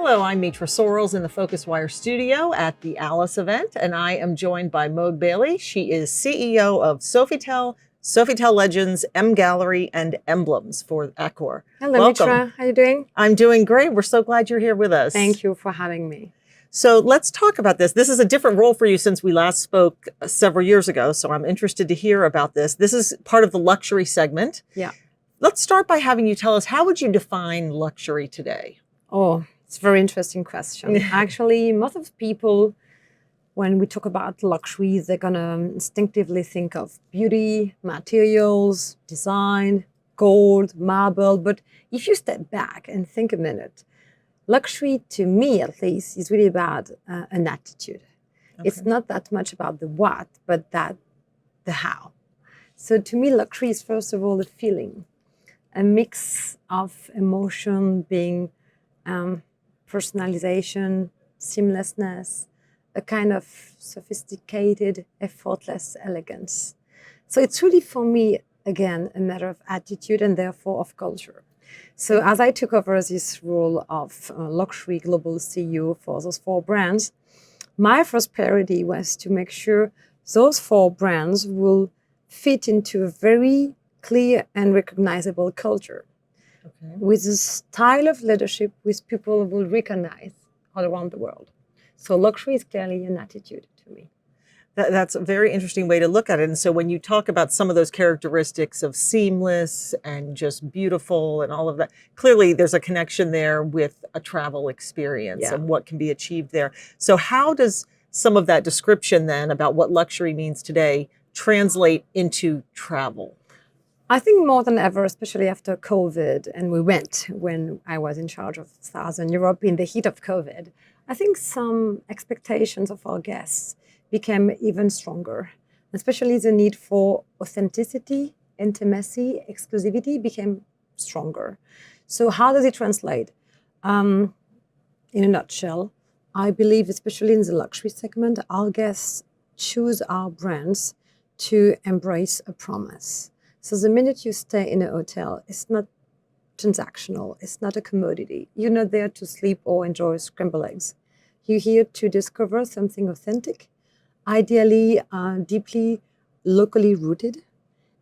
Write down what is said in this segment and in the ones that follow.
Hello, I'm Mitra Sorrells in the Focus Wire studio at the Alice event, and I am joined by Maud Bailey. She is CEO of Sofitel, Sofitel Legends, MGallery, and Emblems for Accor. Hello, Welcome. Mitra. How are you doing? I'm doing great. We're so glad you're here with us. Thank you for having me. So let's talk about this. This is a different role for you since we last spoke several years ago, so I'm interested to hear about this. This is part of the luxury segment. Yeah. Let's start by having you tell us, how would you define luxury today? Oh, it's a very interesting question. Actually, most of people, when we talk about luxury, they're going to instinctively think of beauty, materials, design, gold, marble. But if you step back and think a minute, luxury, to me at least, is really about an attitude. Okay. It's not that much about the what, but the how. So to me, luxury is first of all a feeling, a mix of emotion being personalization, seamlessness, a kind of sophisticated, effortless elegance. So it's really, for me, again, a matter of attitude and therefore of culture. So as I took over this role of luxury global CEO for those 4 brands, my first priority was to make sure those 4 brands will fit into a very clear and recognizable culture. Okay. With a style of leadership which people will recognize all around the world. So luxury is clearly an attitude to me. That's a very interesting way to look at it. And so when you talk about some of those characteristics of seamless and just beautiful and all of that, clearly there's a connection there with a travel experience and what can be achieved there. So how does some of that description then about what luxury means today translate into travel? I think more than ever, especially after COVID, and we went when I was in charge of Southern Europe in the heat of COVID, I think some expectations of our guests became even stronger, especially the need for authenticity, intimacy, exclusivity became stronger. So how does it translate? In a nutshell, I believe, especially in the luxury segment, our guests choose our brands to embrace a promise. So the minute you stay in a hotel, it's not transactional, it's not a commodity. You're not there to sleep or enjoy scrambled eggs. You're here to discover something authentic, ideally deeply locally rooted,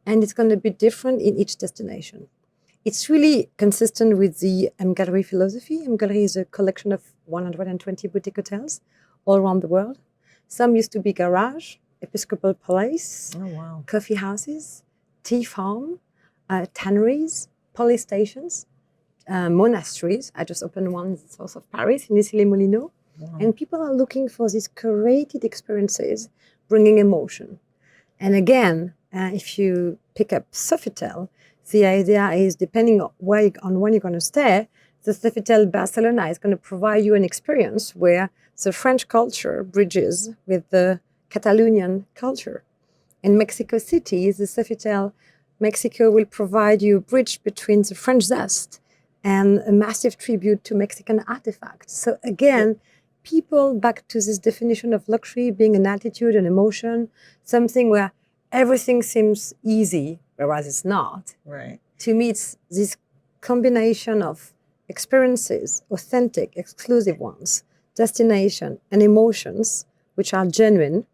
and it's going to be different in each destination. It's really consistent with the MGallery philosophy. MGallery is a collection of 120 boutique hotels all around the world. Some used to be garage, Episcopal Palace, coffee houses, tea farm, tanneries, police stations, monasteries. I just opened one south of Paris in Issy-les-Moulineaux. And people are looking for these curated experiences, bringing emotion. And again, if you pick up Sofitel, the idea is, depending on when you're going to stay, the Sofitel Barcelona is going to provide you an experience where the French culture bridges with the Catalonian culture. In Mexico City, the Sofitel Mexico will provide you a bridge between the French zest and a massive tribute to Mexican artifacts. So again, people back to this definition of luxury being an attitude, an emotion, something where everything seems easy, whereas it's not. Right. To me, it's this combination of experiences, authentic, exclusive ones, destination, and emotions, which are genuine,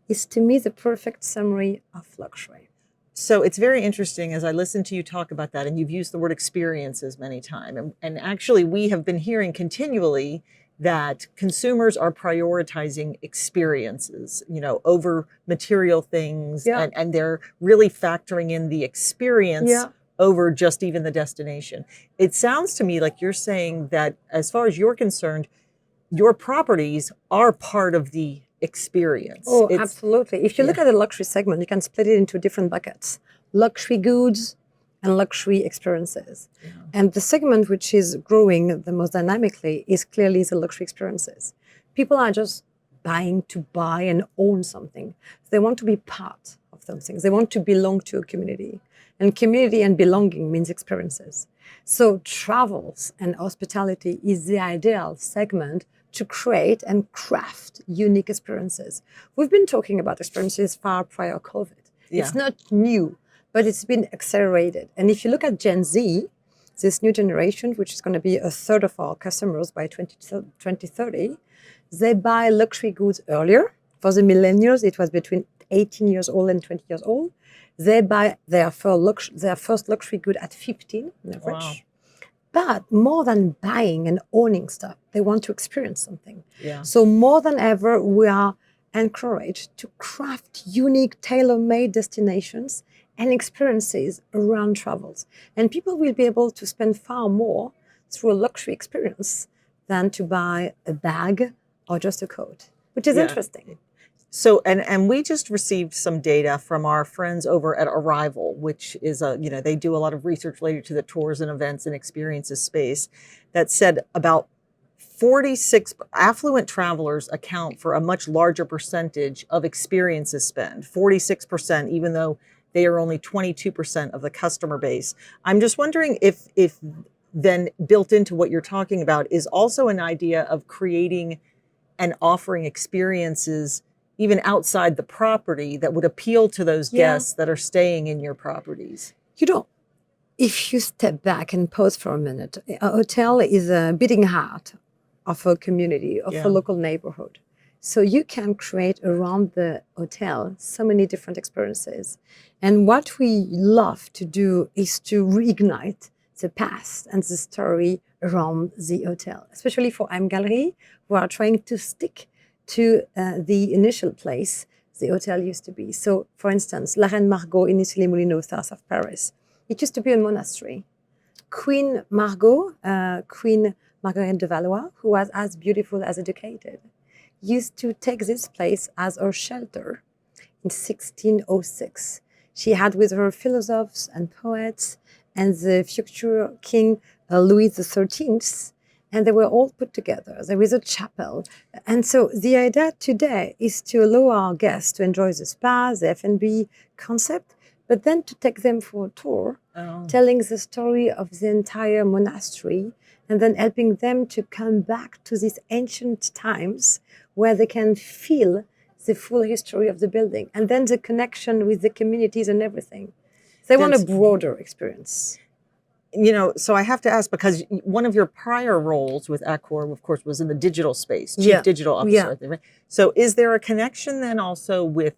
is to me the perfect summary of luxury. So it's very interesting as I listen to you talk about that, and you've used the word experiences many times. And actually, we have been hearing continually that consumers are prioritizing experiences, over material things, and they're really factoring in the experience over just even the destination. It sounds to me like you're saying that as far as you're concerned, your properties are part of the experience. Oh, absolutely. If you look at the luxury segment, you can split it into different buckets: luxury goods and luxury experiences. And the segment which is growing the most dynamically is clearly the luxury experiences. People are just buying to buy and own something. They want to be part of those things. They want to belong to a community. And community and belonging means experiences. So travels and hospitality is the ideal segment to create and craft unique experiences. We've been talking about experiences far prior COVID. It's not new, but it's been accelerated. And if you look at Gen Z, this new generation, which is going to be a third of our customers by 2030, they buy luxury goods earlier. For the millennials, it was between 18 years old and 20 years old. They buy their first luxury good at 15 on average. Wow. But more than buying and owning stuff, they want to experience something. Yeah. So more than ever, we are encouraged to craft unique, tailor-made destinations and experiences around travels. And people will be able to spend far more through a luxury experience than to buy a bag or just a coat, which is interesting. So, and we just received some data from our friends over at Arrival, which is they do a lot of research related to the tours and events and experiences space, that said about 46 affluent travelers account for a much larger percentage of experiences spend, 46%, even though they are only 22% of the customer base. I'm just wondering if then built into what you're talking about is also an idea of creating and offering experiences even outside the property that would appeal to those guests that are staying in your properties. If you step back and pause for a minute, a hotel is a beating heart of a community, of a local neighborhood. So you can create around the hotel so many different experiences. And what we love to do is to reignite the past and the story around the hotel, especially for MGallery, who are trying to stick to the initial place the hotel used to be. So, for instance, La Reine Margot in Issy-les-Moulineaux, south of Paris, it used to be a monastery. Queen Margot, Queen Marguerite de Valois, who was as beautiful as educated, used to take this place as her shelter in 1606. She had with her philosophers and poets and the future King Louis XIII, and they were all put together. There is a chapel. And so the idea today is to allow our guests to enjoy the spa, the F&B concept, but then to take them for a tour, telling the story of the entire monastery, and then helping them to come back to these ancient times where they can feel the full history of the building, and then the connection with the communities and everything. They want a broader experience. So I have to ask, because one of your prior roles with Accor, of course, was in the digital space, chief digital officer. Right? So is there a connection then also with,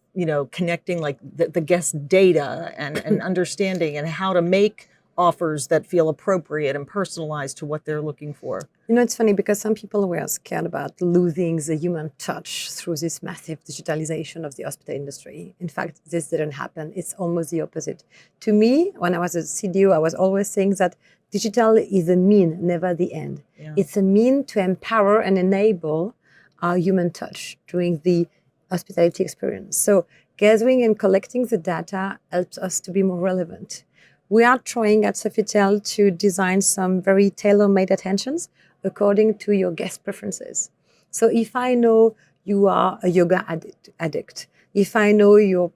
connecting like the guest data and understanding and how to make offers that feel appropriate and personalized to what they're looking for? It's funny because some people were scared about losing the human touch through this massive digitalization of the hospitality industry. In fact, this didn't happen. It's almost the opposite. To me, when I was a CDO, I was always saying that digital is a mean, never the end. Yeah. It's a mean to empower and enable our human touch during the hospitality experience. So gathering and collecting the data helps us to be more relevant. We are trying at Sofitel to design some very tailor-made attentions according to your guest preferences. So if I know you are a yoga addict, if I know your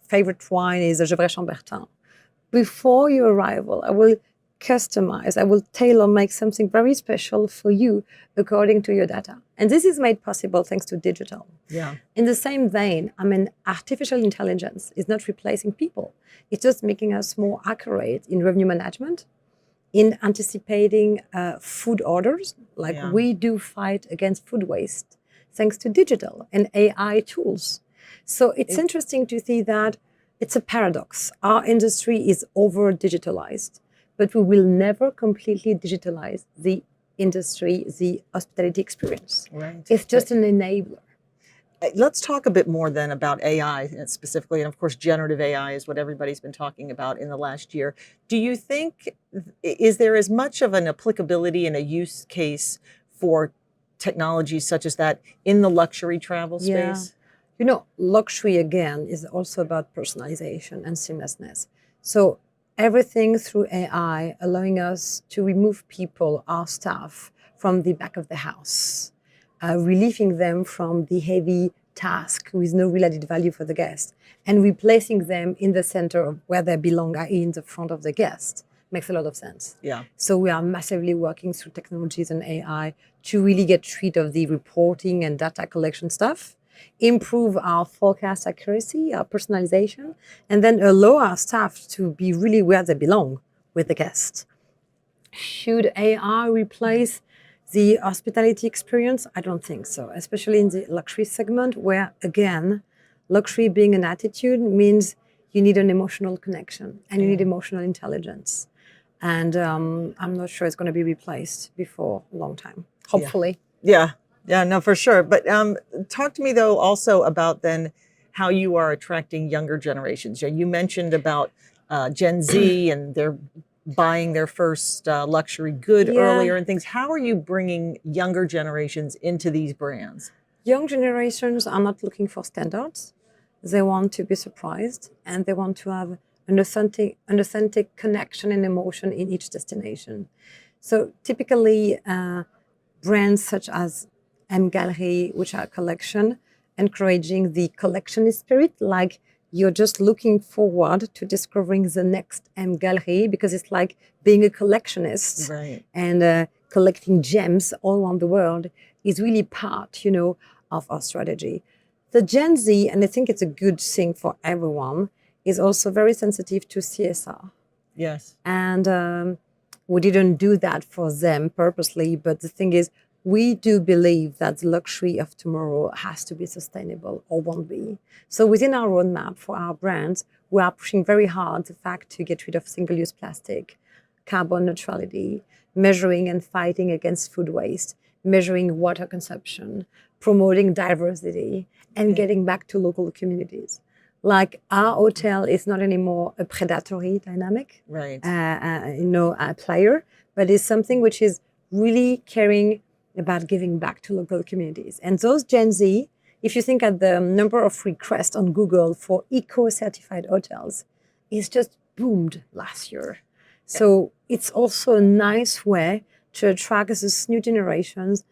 favorite wine is a Gevrey Chambertin, before your arrival, I will customize, I will tailor-make something very special for you according to your data. And this is made possible thanks to digital. Yeah. In the same vein, artificial intelligence is not replacing people. It's just making us more accurate in revenue management, in anticipating food orders, like we do fight against food waste, thanks to digital and AI tools. So it's interesting to see that it's a paradox. Our industry is over-digitalized, but we will never completely digitalize the industry, the hospitality experience. Right. It's just an enabler. Let's talk a bit more then about AI specifically. And of course, generative AI is what everybody's been talking about in the last year. Do you think, is there as much of an applicability and a use case for technologies such as that in the luxury travel space? Luxury again is also about personalization and seamlessness. So everything through AI, allowing us to remove people, our staff, from the back of the house, relieving them from the heavy task with no real added value for the guest, and replacing them in the center of where they belong, i.e. in the front of the guest, makes a lot of sense. Yeah. So we are massively working through technologies and AI to really get rid of the reporting and data collection stuff, improve our forecast accuracy, our personalization, and then allow our staff to be really where they belong with the guest. Should AI replace the hospitality experience? I don't think so, especially in the luxury segment, where, again, luxury being an attitude means you need an emotional connection and you need emotional intelligence. And I'm not sure it's going to be replaced before a long time, hopefully. Yeah, yeah, no, for sure. But talk to me though also about then how you are attracting younger generations. You mentioned about Gen Z and they're buying their first luxury good earlier and things. How are you bringing younger generations into these brands? Young generations are not looking for standards. They want to be surprised and they want to have an authentic connection and emotion in each destination. So typically, brands such as MGallery, which are a collection, encouraging the collectionist spirit, like you're just looking forward to discovering the next MGallery because it's like being a collectionist and collecting gems all around the world is really part, of our strategy. The Gen Z, and I think it's a good thing for everyone, is also very sensitive to CSR. Yes. And we didn't do that for them purposely, but the thing is, we do believe that the luxury of tomorrow has to be sustainable or won't be. So within our roadmap for our brands, we are pushing very hard the fact to get rid of single-use plastic, carbon neutrality, measuring and fighting against food waste, measuring water consumption, promoting diversity, and getting back to local communities. Like our hotel is not anymore a predatory dynamic, a player, but is something which is really caring about giving back to local communities. And those Gen Z, if you think at the number of requests on Google for eco-certified hotels, is just boomed last year. So it's also a nice way to attract these new generations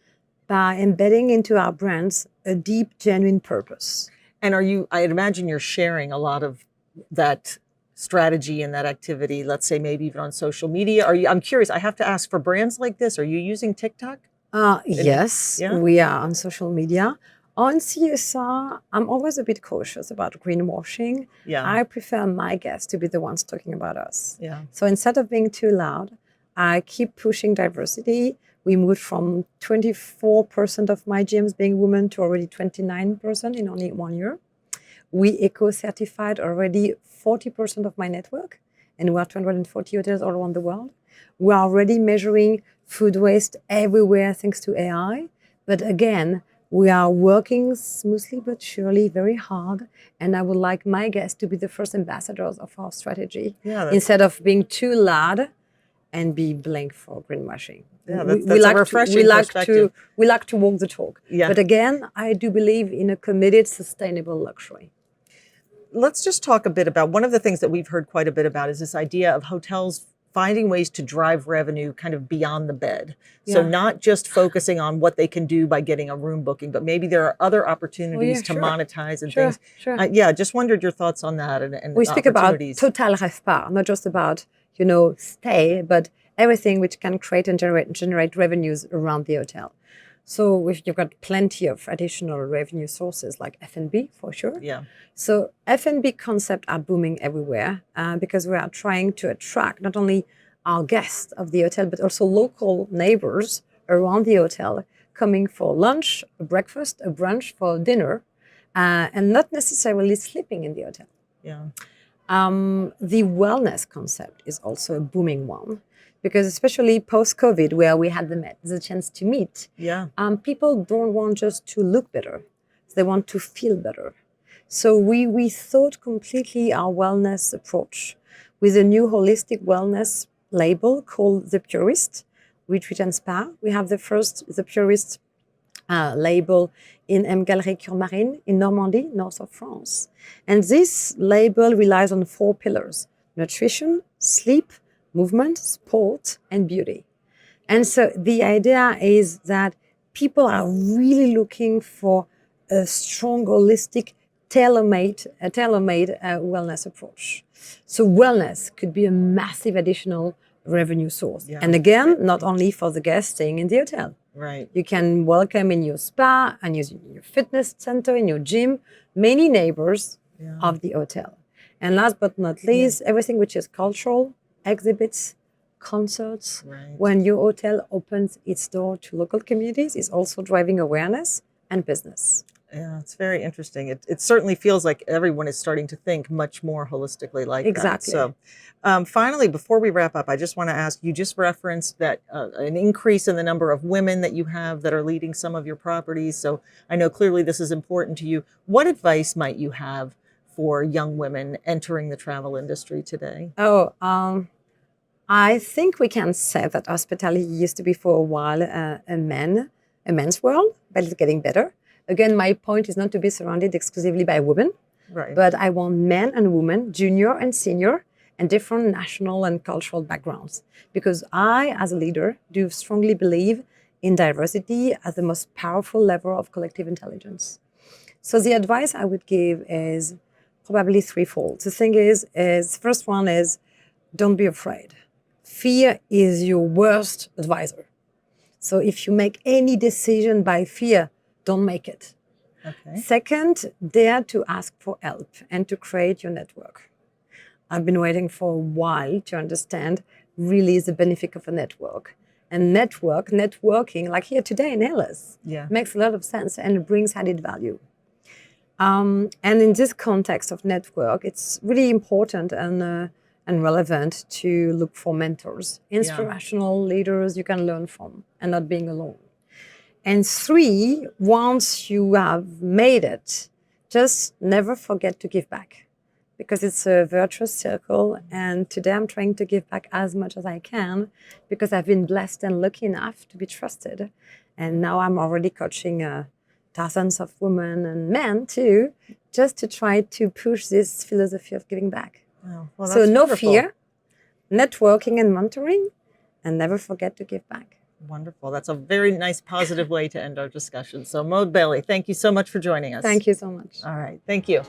by embedding into our brands a deep, genuine purpose. And I'd imagine you're sharing a lot of that strategy and that activity, let's say maybe even on social media. I'm curious, I have to ask, for brands like this, are you using TikTok? Yes, we are on social media. On CSR, I'm always a bit cautious about greenwashing. I prefer my guests to be the ones talking about us. So instead of being too loud, I keep pushing diversity. We moved from 24% of my GMs being women to already 29% in only 1 year. We eco-certified already 40% of my network, and we are 240 hotels all around the world. We are already measuring food waste everywhere thanks to AI. But again, we are working smoothly but surely very hard. And I would like my guests to be the first ambassadors of our strategy instead of being too loud and be blamed for greenwashing. That's a refreshing perspective. We like to walk the talk. But again, I do believe in a committed, sustainable luxury. Let's just talk a bit about, one of the things that we've heard quite a bit about is this idea of hotels finding ways to drive revenue kind of beyond the bed. So not just focusing on what they can do by getting a room booking, but maybe there are other opportunities to monetize and things. Just wondered your thoughts on that and we speak about total RevPAR, not just about, stay, but everything which can create and generate revenues around the hotel. So you've got plenty of additional revenue sources like F&B for sure. So F&B concepts are booming everywhere because we are trying to attract not only our guests of the hotel, but also local neighbors around the hotel coming for lunch, a breakfast, a brunch, for dinner, and not necessarily sleeping in the hotel. The wellness concept is also a booming one. Because especially post-COVID, where we had the chance to meet, people don't want just to look better. They want to feel better. So we thought completely our wellness approach with a new holistic wellness label called The Purist, Retreat and Spa. We have The Purist label in MGallery Courmarine in Normandy, north of France. And this label relies on 4 pillars: nutrition, sleep, movement, sport, and beauty. And so the idea is that people are really looking for a strong, holistic, tailor-made wellness approach. So wellness could be a massive additional revenue source. And again, not only for the guests staying in the hotel. You can welcome in your spa and your fitness center, in your gym, many neighbors of the hotel. And last but not least, everything which is cultural, exhibits, concerts, Right. when your hotel opens its door to local communities, it's also driving awareness and business. Yeah, it's very interesting. It certainly feels like everyone is starting to think much more holistically like that. Exactly. So, finally, before we wrap up, I just want to ask you just referenced that an increase in the number of women that you have that are leading some of your properties. So, I know clearly this is important to you. What advice might you have for young women entering the travel industry today? I think we can say that hospitality used to be for a while a men's world, but it's getting better. Again, my point is not to be surrounded exclusively by women, Right. but I want men and women, junior and senior, and different national and cultural backgrounds. Because I, as a leader, do strongly believe in diversity as the most powerful lever of collective intelligence. So the advice I would give is probably threefold. The thing is first one is don't be afraid. Fear is your worst advisor. So if you make any decision by fear, don't make it. Okay. Second, dare to ask for help and to create your network. I've been waiting for a while to understand really the benefit of a network. And networking, like here today in Hellas, Yeah. makes a lot of sense and brings added value. And in this context of network, it's really important and relevant to look for mentors, inspirational leaders you can learn from, and not being alone. And three, once you have made it, just never forget to give back because it's a virtuous circle. And today I'm trying to give back as much as I can because I've been blessed and lucky enough to be trusted. And now I'm already coaching thousands of women and men too, just to try to push this philosophy of giving back. Oh, well, So that's no wonderful. fear, networking and mentoring, and never forget to give back. Wonderful. That's a very nice, positive way to end our discussion. So, Maud Bailey, thank you so much for joining us. Thank you so much. All right. Thank you.